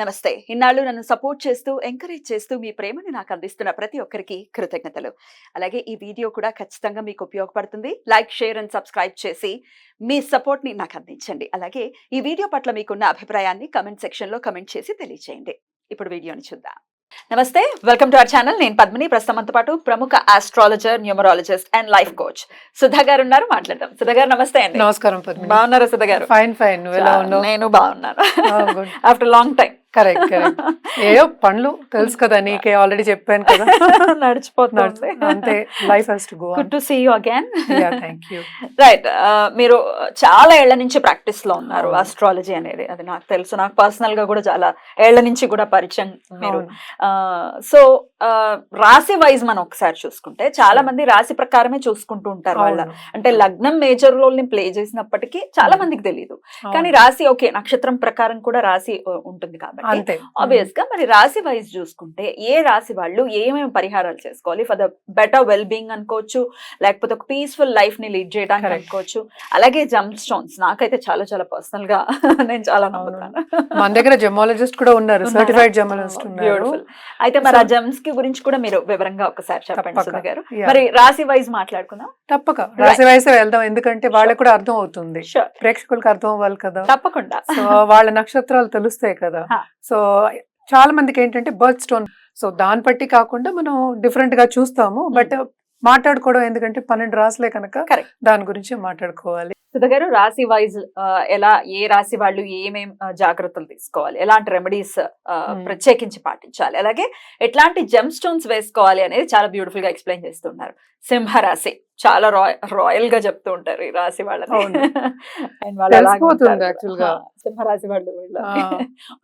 నమస్తే. ఇన్నాళ్ళు నన్ను సపోర్ట్ చేస్తూ, ఎంకరేజ్ చేస్తూ మీ ప్రేమని నాకు అందిస్తున్న ప్రతి ఒక్కరికి కృతజ్ఞతలు. అలాగే ఈ వీడియో కూడా ఖచ్చితంగా మీకు ఉపయోగపడుతుంది. లైక్, షేర్ అండ్ సబ్స్క్రైబ్ చేసి మీ సపోర్ట్‌ని నాకు అందించండి. అలాగే ఈ వీడియో పట్ల మీకున్న అభిప్రాయాన్ని కామెంట్ సెక్షన్‌లో కామెంట్ చేసి తెలియజేయండి. ఇప్పుడు వీడియోని చూద్దాం. నమస్తే. Welcome to our channel. నేను పద్మిని. ప్రస్తుతం మనతో పాటు ప్రముఖ astrologer, numerologist and life coach Sudha గారు ఉన్నారు. మాట్లాడదాం. సుధా గారు నమస్తే అండి. నమస్కారం పద్మిని. బాగున్నారా సుధా గారు? Fine fine. నువ్వు ఎలా ఉన్నావు? నేను బాగున్నాను. After long time. Correct correct. ఏయో పనులు తెలుసు కదా నీకే, ఆల్రెడీ చెప్పాను కదా. నడిచిపోతుంది అంతే, life has to go on. Good to see you again. Yeah, thank you. Right. మీరు చాలా ఏళ్ల నుంచి ప్రాక్టీస్ లో ఉన్నారు ఆస్ట్రాలజీ అనేది. అది నాకు తెలుసు. నాకు పర్సనల్ గా కూడా చాలా ఏళ్ల నుంచి కూడా పరిచయం మీరు. సో రాశి వైజ్ మనం ఒకసారి చూసుకుంటే చాలా మంది రాశి ప్రకారమే చూసుకుంటూ ఉంటారు. వాళ్ళ అంటే లగ్నం మేజర్ రోల్ ని ప్లే చేసినప్పటికీ చాలా మందికి తెలియదు. కానీ రాశి ఓకే, నక్షత్రం ప్రకారం కూడా రాశి ఉంటుంది కాబట్టి ఆబ్వియస్ గా మరి రాశి వైజ్ చూసుకుంటే ఏ రాశి వాళ్ళు ఏమేమి పరిహారాలు చేసుకోవాలి for the better well being అనుకోవచ్చు, లేకపోతే ఒక పీస్ఫుల్ లైఫ్ ని లీడ్ చేయడానికి అనుకోవచ్చు. అలాగే జమ్ స్టోన్స్ నాకైతే చాలా చాలా పర్సనల్ గా నేను చాలా నమ్ముతాను. మన దగ్గర జెమాలజిస్ట్ కూడా ఉన్నారు, సర్టిఫైడ్ జెమాలజిస్ట్ ఉన్నారు. బ్యూటిఫుల్. అయితే మరి ఆ జమ్స్ కి గురించి కూడా మీరు వివరంగా ఒకసారి చెప్పండి సుధా గారు. మరి రాశి వైజ్ మాట్లాడుకుందాం. తప్పక రాశి వైజ్ వెళ్దాం, ఎందుకంటే వాళ్ళకి కూడా అర్థం అవుతుంది, ప్రేక్షకులకు అర్థం అవ్వాలి కదా. తప్పకుండా. సో వాళ్ళ నక్షత్రాలు తెలుస్తాయి కదా. సో చాలా మందికి ఏంటంటే బర్త్ స్టోన్, సో దాన్ని బట్టి కాకుండా మనం డిఫరెంట్ గా చూస్తాము. బట్ మాట్లాడుకోవడం ఎందుకంటే 12 రాశులే కనుక దాని గురించి మాట్లాడుకోవాలి. సుధా గారు, రాశి వైజ్ ఎలా ఏ రాశి వాళ్ళు ఏమేం జాగ్రత్తలు తీసుకోవాలి, ఎలాంటి రెమెడీస్ ప్రత్యేకించి పాటించాలి, అలాగే ఎట్లాంటి జెమ్ స్టోన్స్ వేసుకోవాలి అనేది చాలా బ్యూటిఫుల్ గా ఎక్స్ప్లెయిన్ చేస్తున్నారు. సింహరాశి చాలా రాయల్ గా చెప్తూ ఉంటారు ఈ రాశి వాళ్ళని. సింహరాశి వాళ్ళు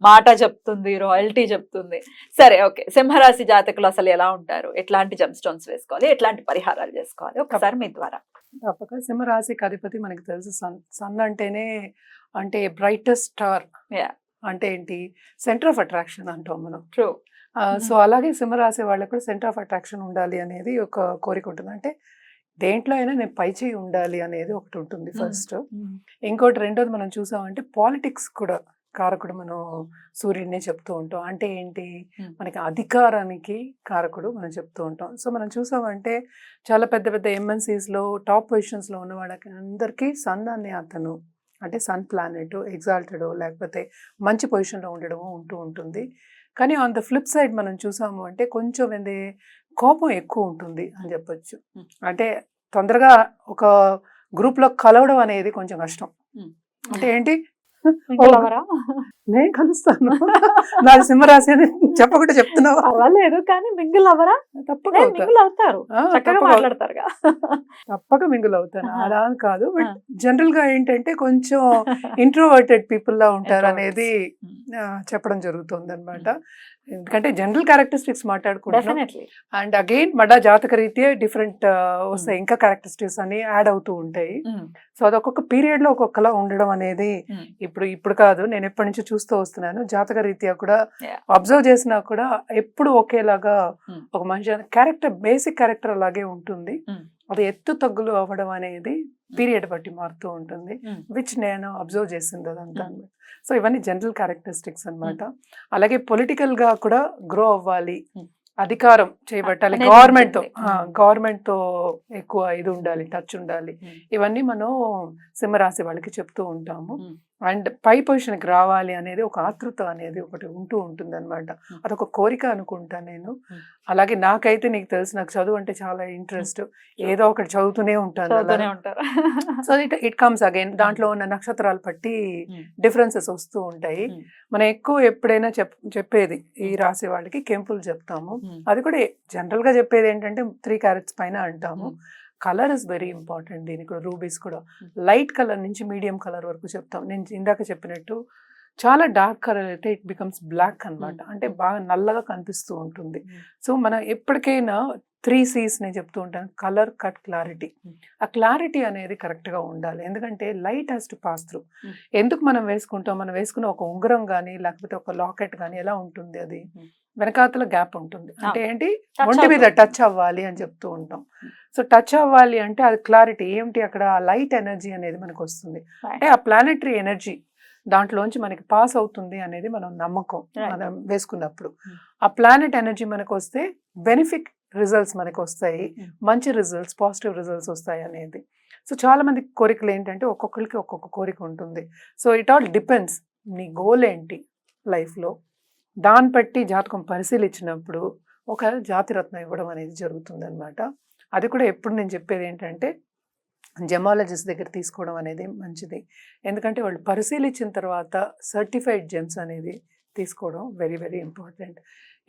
మాట చెప్తుంది, రాయల్టీ చెప్తుంది. సరే, ఓకే. సింహరాశి జాతకులు అసలు ఎలా ఉంటారు, ఎట్లాంటి జెమ్ స్టోన్స్ వేసుకోవాలి, ఎట్లాంటి పరిహారాలు చేసుకోవాలి, ఒకసారి మీ ద్వారా. తప్పక. సింహరాశికి అధిపతి మనకి తెలుసు సన్. సన్ అంటేనే అంటే బ్రైటెస్ట్ స్టార్. అంటే ఏంటి, సెంటర్ ఆఫ్ అట్రాక్షన్ అంటాం మనం. ట్రూ. సో అలాగే సింహరాశి వాళ్ళకి కూడా సెంటర్ ఆఫ్ అట్రాక్షన్ ఉండాలి అనేది ఒక కోరిక ఉంటుంది. అంటే దేంట్లో అయినా నేను పై చేయి ఉండాలి అనేది ఒకటి ఉంటుంది ఫస్ట్. ఇంకోటి రెండోది మనం చూసామంటే పాలిటిక్స్ కూడా కారకుడు మనం సూర్యుడినే చెప్తూ ఉంటాం. అంటే ఏంటి, మనకి అధికారానికి కారకుడు మనం చెప్తూ ఉంటాం. సో మనం చూసామంటే చాలా పెద్ద పెద్ద ఎంఎన్సీస్లో టాప్ పొజిషన్స్లో ఉన్న వాళ్ళకి అందరికీ సన్ అనే అతను, అంటే సన్ ప్లానెట్ ఎగ్జాల్టెడ్ లేకపోతే మంచి పొజిషన్లో ఉండడం ఉంటూ ఉంటుంది. కానీ ఆన్ ద ఫ్లిప్ సైడ్ మనం చూసాము అంటే కొంచెం కోపం ఎక్కువ ఉంటుంది అని చెప్పొచ్చు. అంటే తొందరగా ఒక గ్రూప్లో కలవడం అనేది కొంచెం కష్టం. అంటే ఏంటి, నేను కలుస్తాను, నాది సింహరాశి అని చెప్పకుండా చెప్తున్నావా? అవ్వలేదు కానీ మింగిల్ అవ్వరా? తప్పక మింగిల్ అవుతారు, చక్కగా మాట్లాడతారు, తప్పక మింగిల్ అవుతాను. అలా కాదు, బట్ జనరల్ గా ఏంటంటే కొంచెం ఇంట్రోవర్టెడ్ పీపుల్ లా ఉంటారు అనేది చెప్పడం జరుగుతుంది అనమాట. ఎందుకంటే జనరల్ క్యారెక్టరిస్టిక్స్ మాట్లాడుకుంటాం. అండ్ అగైన్ మళ్ళా జాతక రీత్యా డిఫరెంట్ వస్తాయి, ఇంకా క్యారెక్టరిస్టిక్స్ అని యాడ్ అవుతూ ఉంటాయి. సో అది ఒక్కొక్క పీరియడ్ లో ఒక్కొక్కలా ఉండడం అనేది ఇప్పుడు కాదు, నేను ఎప్పటి నుంచి చూస్తూ వస్తున్నాను. జాతక రీత్యా కూడా అబ్జర్వ్ చేసినా కూడా ఎప్పుడు ఒకేలాగా ఒక మనిషి క్యారెక్టర్, బేసిక్ క్యారెక్టర్ అలాగే ఉంటుంది. అది ఎత్తు తగ్గులు అవ్వడం అనేది పీరియడ్ బట్టి మారుతూ ఉంటుంది, విచ్ నేను అబ్జర్వ్ చేసింది అదంతా. సో ఇవన్నీ జనరల్ క్యారెక్టరిస్టిక్స్ అన్నమాట. అలాగే పొలిటికల్ గా కూడా గ్రో అవ్వాలి, అధికారం చేయబట్టాలి, గవర్నమెంట్ తో ఎక్కువ ఇది ఉండాలి, టచ్ ఉండాలి. ఇవన్నీ మనం సింహరాశి వాళ్ళకి చెప్తూ ఉంటాము. అండ్ పై పొజిషన్కి రావాలి అనేది ఒక ఆతృత అనేది ఒకటి ఉంటూ ఉంటుంది అనమాట. అదొక కోరిక అనుకుంటా నేను. అలాగే నాకైతే నీకు తెలుసు, నాకు చదువు అంటే చాలా ఇంట్రెస్ట్, ఏదో ఒకటి చదువుతూనే ఉంటాను. సో ఇట్ కమ్స్ అగైన్, దాంట్లో ఉన్న నక్షత్రాలు బట్టి డిఫరెన్సెస్ వస్తూ ఉంటాయి. మనం ఎక్కువ ఎప్పుడైనా చెప్పేది ఈ రాశి వాళ్ళకి కెంపులు చెప్తాము. అది కూడా జనరల్ గా చెప్పేది ఏంటంటే 3 క్యారెట్స్ పైన అంటాము. Colour is very important. దీనికి కూడా రూబీస్ కూడా లైట్ కలర్ నుంచి మీడియం కలర్ వరకు చెప్తాం. నేను ఇందాక చెప్పినట్టు చాలా డార్క్ కలర్ అయితే ఇట్ బికమ్స్ బ్లాక్ అనమాట, అంటే బాగా నల్లగా కనిపిస్తూ ఉంటుంది. సో మనం ఎప్పటికైనా 3 C's నేను చెప్తూ ఉంటాను, కలర్, కట్, క్లారిటీ. ఆ క్లారిటీ అనేది కరెక్ట్గా ఉండాలి, ఎందుకంటే light has to pass through. ఎందుకు మనం వేసుకుంటాం, మనం వేసుకున్న ఒక ఉంగరం కానీ లేకపోతే ఒక లాకెట్ కానీ ఎలా ఉంటుంది, అది వెనకాతల గ్యాప్ ఉంటుంది. అంటే ఏంటి, ఒంటి మీద టచ్ అవ్వాలి అని చెప్తూ ఉంటాం. సో టచ్ అవ్వాలి అంటే అది క్లారిటీ ఏంటి, అక్కడ లైట్ ఎనర్జీ అనేది మనకు వస్తుంది. అంటే ఆ ప్లానెటరీ ఎనర్జీ దాంట్లోంచి మనకి పాస్ అవుతుంది అనేది మనం నమ్మకం Right. మనం వేసుకున్నప్పుడు. Hmm. ఆ ప్లానెట్ ఎనర్జీ మనకు వస్తే బెనిఫిట్ రిజల్ట్స్ మనకు వస్తాయి, Hmm. మంచి రిజల్ట్స్, పాజిటివ్ రిజల్ట్స్ వస్తాయి అనేది. సో చాలా మంది కోరికలు ఏంటంటే ఒక్కొక్కరికి ఒక్కొక్క కోరిక ఉంటుంది. సో ఇట్ ఆల్ డిపెండ్స్ నీ గోల్ ఏంటి లైఫ్లో, దాన్ని బట్టి జాతకం పరిశీలించినప్పుడు ఒక జాతిరత్నం ఇవ్వడం అనేది జరుగుతుంది అనమాట. అది కూడా ఎప్పుడు నేను చెప్పేది ఏంటంటే జెమాలజిస్ట్ దగ్గర తీసుకోవడం అనేది మంచిది. ఎందుకంటే వాళ్ళు పరిశీలించిన తర్వాత సర్టిఫైడ్ జెమ్స్ అనేది తీసుకోవడం వెరీ వెరీ ఇంపార్టెంట్.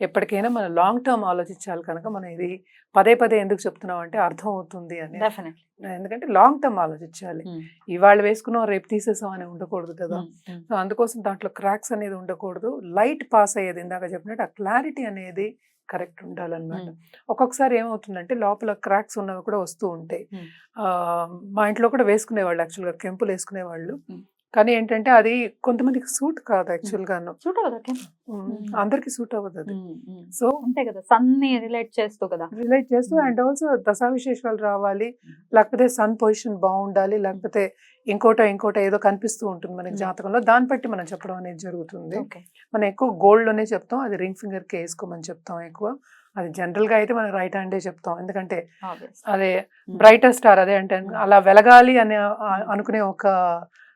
ఎప్పటికైనా మనం లాంగ్ టర్మ్ ఆలోచించాలి కనుక మనం ఇది పదే పదే ఎందుకు చెప్తున్నాం అంటే అర్థం అవుతుంది అని. డెఫినెట్లీ. ఎందుకంటే లాంగ్ టర్మ్ ఆలోచించాలి. ఇవాళ వేసుకున్నాం రేపు తీసేసాం అని ఉండకూడదు కదా. సో అందుకోసం దాంట్లో క్రాక్స్ అనేది ఉండకూడదు. లైట్ పాస్ అయ్యేది ఇందాక చెప్పినట్టు ఆ క్లారిటీ అనేది కరెక్ట్ ఉండాలన్నమాట. ఒక్కొక్కసారి ఏమవుతుందంటే లోపల క్రాక్స్ ఉన్నవి కూడా వస్తూ ఉంటాయి. మా ఇంట్లో కూడా వేసుకునేవాళ్ళు యాక్చువల్గా కెంపులు వేసుకునేవాళ్ళు. కానీ ఏంటంటే అది కొంతమందికి సూట్ కాదు యాక్చువల్గాను. సూట్ అవ్వదా? అందరికి సూట్ అవ్వదు అది. సో అంతే కదా, సన్ ని రిలేట్ చేస్తూ కదా. రిలేట్ చేస్తూ అండ్ ఆల్సో దశా విశేషాలు రావాలి, లేకపోతే సన్ పొజిషన్ బాగుండాలి, లేకపోతే ఇంకోట ఏదో కనిపిస్తూ ఉంటుంది మనకి జాతకంలో. దాన్ని బట్టి మనం చెప్పడం అనేది జరుగుతుంది. మనం ఎక్కువ గోల్డ్ లోనే చెప్తాం, అది రింగ్ ఫింగర్ కి వేసుకోమని చెప్తాం ఎక్కువ. అది జనరల్ గా అయితే మనం రైట్ హ్యాండే చెప్తాం, ఎందుకంటే అదే బ్రైటర్ స్టార్, అదే అంటే అలా వెలగాలి అని అనుకునే ఒక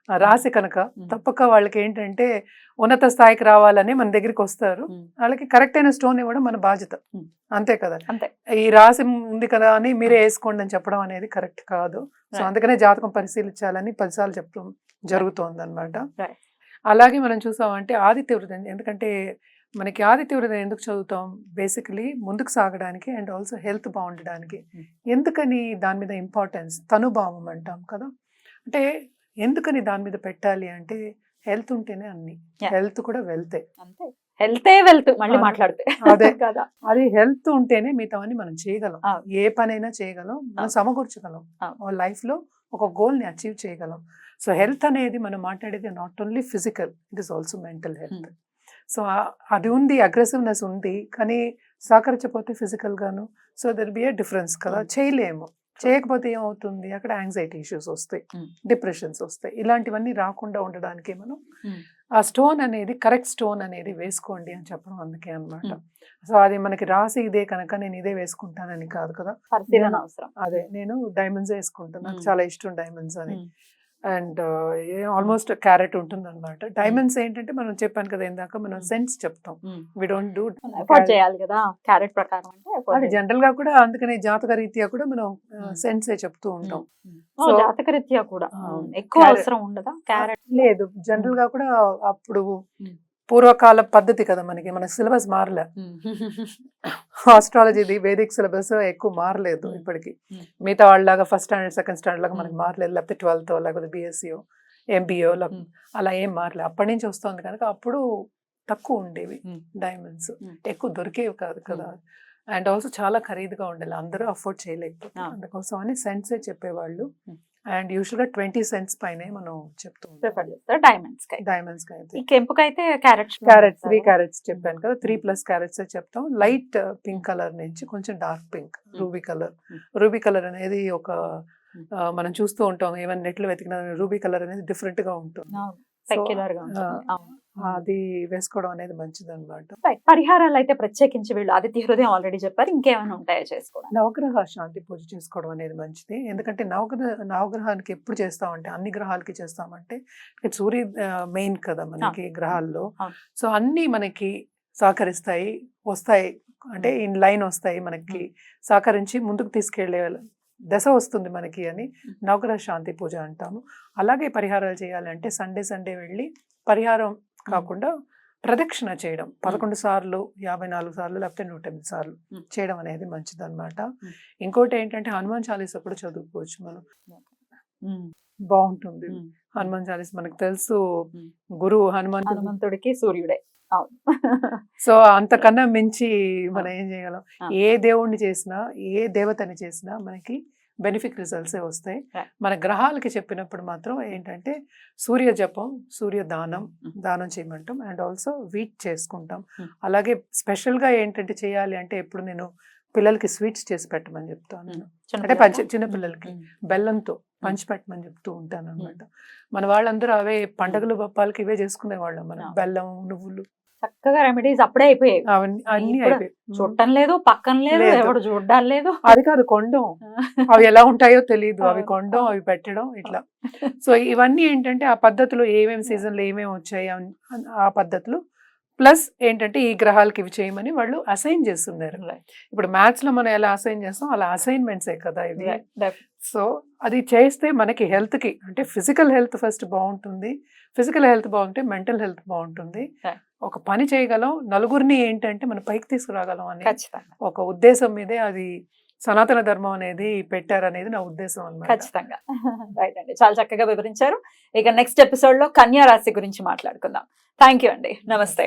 రాశి కనుక తప్పక వాళ్ళకి ఏంటంటే ఉన్నత స్థాయికి రావాలని మన దగ్గరికి వస్తారు. వాళ్ళకి కరెక్ట్ అయిన స్టోన్ ఇవ్వడం మన బాధ్యత, అంతే కదా. ఈ రాశి ఉంది కదా అని మీరే వేసుకోండి అని చెప్పడం అనేది కరెక్ట్ కాదు. సో అందుకనే జాతకం పరిశీలించాలని 10 సార్లు చెప్పడం జరుగుతోంది అనమాట. అలాగే మనం చూసామంటే ఆదిత్య హృదయం, ఎందుకంటే మనకి ఆదిత్య హృదయం ఎందుకు చదువుతాం, బేసికలీ ముందుకు సాగడానికి అండ్ ఆల్సో హెల్త్ బాగుండడానికి. ఎందుకని దాని మీద ఇంపార్టెన్స్, తనుభావం అంటాం కదా. అంటే ఎందుకని దాని మీద పెట్టాలి అంటే హెల్త్ ఉంటేనే అన్ని, హెల్త్ కూడా వెళ్తే, హెల్తే వెల్త్ మళ్ళీ మాట్లాడితే అదే కదా. అది హెల్త్ ఉంటేనే మిగతావన్నీ మనం చేయగలం, ఏ పనైనా చేయగలం, మనం సమకూర్చగలం, లైఫ్ లో ఒక గోల్ ని అచీవ్ చేయగలం. సో హెల్త్ అనేది మనం మాట్లాడేది not only physical, it is also mental health. So అది ఉంది, అగ్రెసివ్నెస్ ఉంది, కానీ సహకరించకపోతే ఫిజికల్ గాను, so there be a difference కదా. చేయలేము, చేయకపోతే ఏమవుతుంది, అక్కడ యాంగ్జైటీ ఇష్యూస్ వస్తాయి, డిప్రెషన్స్ వస్తాయి. ఇలాంటివన్నీ రాకుండా ఉండడానికి మనం ఆ స్టోన్ అనేది కరెక్ట్ స్టోన్ అనేది వేసుకోండి అని చెప్పడం అందుకే అన్నమాట. సో అది మనకి రాసి ఇదే కనుక నేను ఇదే వేసుకుంటానని కాదు కదా, అవసరం. అదే నేను డైమండ్స్ వేసుకుంటాను, నాకు చాలా ఇష్టం డైమండ్స్ అని. అండ్ ఆల్మోస్ట్ క్యారెట్ ఉంటుంది అనమాట. డైమండ్స్ ఏంటంటే మనం చెప్పాను కదా ఇందాక, మనం సెన్స్ చెప్తాం, వి డోంట్ డూ చేయాలి కదా క్యారెట్ ప్రకారం అంటే జనరల్ గా కూడా. అందుకనే జాతక రీత్యా కూడా మనం సెన్సే చెప్తూ ఉంటాం. జాతక రీత్యా కూడా ఎక్కువ అవసరం ఉండదా క్యారెట్? లేదు, జనరల్ గా కూడా అప్పుడు పూర్వకాల పద్ధతి కదా, మన సిలబస్ మారలే. ఆస్ట్రాలజీది వేదిక్ సిలబస్ ఎక్కువ మారలేదు ఇప్పటికి. మిగతా వాళ్ళలాగా ఫస్ట్ స్టాండర్డ్ సెకండ్ స్టాండర్డ్ లాగా మనకి మారలేదు, లేకపోతే 12th లేకపోతే BSc MBA అలా ఏం మారలేదు. అప్పటి నుంచి వస్తుంది కనుక అప్పుడు తక్కువ ఉండేవి డైమండ్స్, ఎక్కువ దొరికేవి కాదు కదా. అండ్ ఆల్సో చాలా ఖరీదుగా ఉండేది, అందరూ అఫోర్డ్ చేయలేకపోతే. అందుకోసం అని సెన్సే చెప్పేవాళ్ళు. అండ్ యూజువల్ గా 20 cents పైనే మనం చెప్తూ ఉంటాం డైమండ్స్ కి అయితే. ఈ కెంపుకైతే క్యారెట్స్ 3 carats చెప్పాను కదా, 3+ carats చెప్తాం. లైట్ పింక్ కలర్ నుంచి కొంచెం డార్క్ పింక్, రూబీ కలర్ అనేది ఒక మనం చూస్తూ ఉంటాం, ఏమైనా నెట్లు వెతికిన రూబీ కలర్ అనేది డిఫరెంట్ గా ఉంటుంది. అది వేసుకోవడం అనేది మంచిది అనమాట. పరిహారాలు అయితే ప్రత్యేకించి వీళ్ళు ఆదిత్య హృదయం ఆల్రెడీ చెప్పారు, ఇంకేమైనా ఉంటాయో చేసుకోవడం? నవగ్రహ శాంతి పూజ చేసుకోవడం అనేది మంచిది. ఎందుకంటే నవగ్రహానికి ఎప్పుడు చేస్తామంటే, అన్ని గ్రహాలకి చేస్తామంటే, సూర్య మెయిన్ కదా మనకి గ్రహాల్లో. సో అన్ని మనకి సహకరిస్తాయి, వస్తాయి, అంటే ఇన్ లైన్ వస్తాయి, మనకి సహకరించి ముందుకు తీసుకెళ్లే దశ వస్తుంది మనకి అని నవగ్రహ శాంతి పూజ అంటాము. అలాగే పరిహారాలు చేయాలంటే సండే వెళ్ళి పరిహారం కాకుండా ప్రదక్షిణ చేయడం 11 సార్లు, 54 సార్లు, లేకపోతే 108 సార్లు చేయడం అనేది మంచిది అనమాట. ఇంకోటి ఏంటంటే హనుమాన్ చాలీసా కూడా చదువుకోవచ్చు మనం, బాగుంటుంది. హనుమాన్ చాలీసా మనకు తెలుసు, గురువు హనుమంతుడికి సూర్యుడే. సో అంతకన్నా మించి మనం ఏం చేయగలం. ఏ దేవుణ్ణి చేసినా, ఏ దేవతని చేసినా మనకి బెనిఫిట్ రిజల్ట్స్ వస్తాయి. మన గ్రహాలకి చెప్పినప్పుడు మాత్రం ఏంటంటే సూర్య జపం, సూర్య దానం చేయమంటాం. అండ్ ఆల్సో వీట్ చేసుకుంటాం. అలాగే స్పెషల్ గా ఏంటంటే చేయాలి అంటే, ఎప్పుడు నేను పిల్లలకి స్వీట్స్ చేసి పెట్టమని చెప్తాను. అంటే చిన్న పిల్లలకి బెల్లంతో పంచిపెట్టమని చెప్తూ ఉంటాను అనమాట. మన వాళ్ళందరూ అవే పండగలు బప్పాలకి ఇవే చేసుకునే వాళ్ళం మనం, బెల్లం నువ్వులు చక్కగా రెమెడీస్ అప్పుడే అయిపోయాయి. అవన్నీ అన్ని ఇప్పుడు అయిపోయి. చూడటం లేదు, పక్కన లేదు, లేదు. ఎవడు చూడ్డాలు లేదు. అది కాదు కొండం, అవి ఎలా ఉంటాయో తెలియదు, అవి కొండం, అవి పెట్టడం ఇట్లా. సో ఇవన్నీ ఏంటంటే ఆ పద్ధతిలో ఏమేమి సీజన్లో ఏమేమి వచ్చాయి ఆ పద్ధతులు, ప్లస్ ఏంటంటే ఈ గ్రహాలకి ఇవి చేయమని వాళ్ళు అసైన్ చేస్తున్నారు. ఇప్పుడు మ్యాథ్స్ లో మనం ఎలా అసైన్ చేస్తాం అలా అసైన్మెంట్సే కదా ఇది. సో అది చేస్తే మనకి హెల్త్ కి, అంటే ఫిజికల్ హెల్త్ ఫస్ట్ బాగుంటుంది, ఫిజికల్ హెల్త్ బాగుంటే మెంటల్ హెల్త్ బాగుంటుంది. ఒక పని చేయగలం, నలుగురిని ఏంటంటే మనం పైకి తీసుకురాగలం అనే ఒక ఉద్దేశం మీదే అది సనాతన ధర్మం అనేది పెట్టారనేది నా ఉద్దేశం అన్నమాట. ఖచ్చితంగా. రైట్ అండి, చాలా చక్కగా వివరించారు. ఇక నెక్స్ట్ ఎపిసోడ్ లో కన్యా రాశి గురించి మాట్లాడుకుందాం. థ్యాంక్ యూ అండి, నమస్తే.